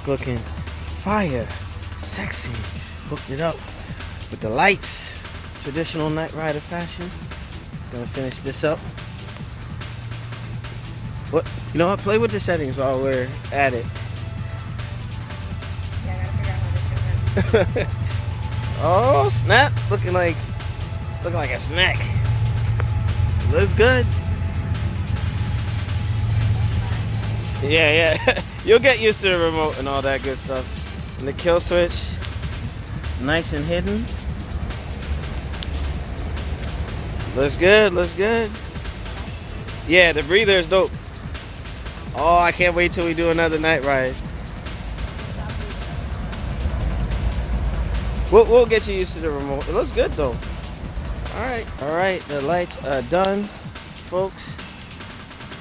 looking fire, sexy. Hooked it up with the lights, traditional Night Rider fashion. Gonna finish this up. What? You know what? Play with the settings while we're at it. Yeah, I gotta figure out how to Oh snap! Looking like a snack. Looks good. Yeah. You'll get used to the remote and all that good stuff. And the kill switch, nice and hidden. Looks good. Yeah, the breather is dope. Oh, I can't wait till we do another night ride. We'll get you used to the remote. It looks good though. All right. The lights are done, folks.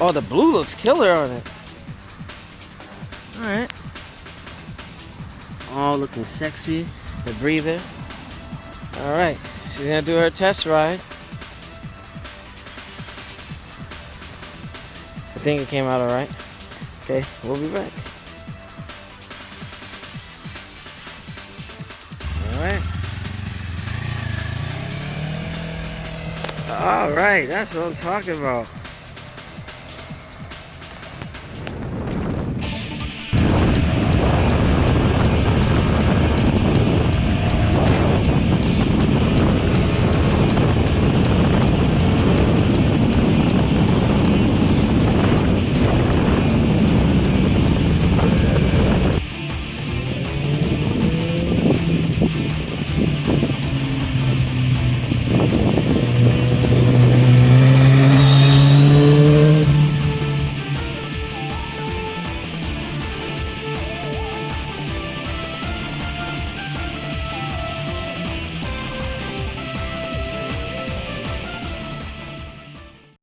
Oh, the blue looks killer on it. All right. Oh, looking sexy. The breather. All right. She's gonna do her test ride. I think it came out all right. Okay, we'll be back. All right, that's what I'm talking about.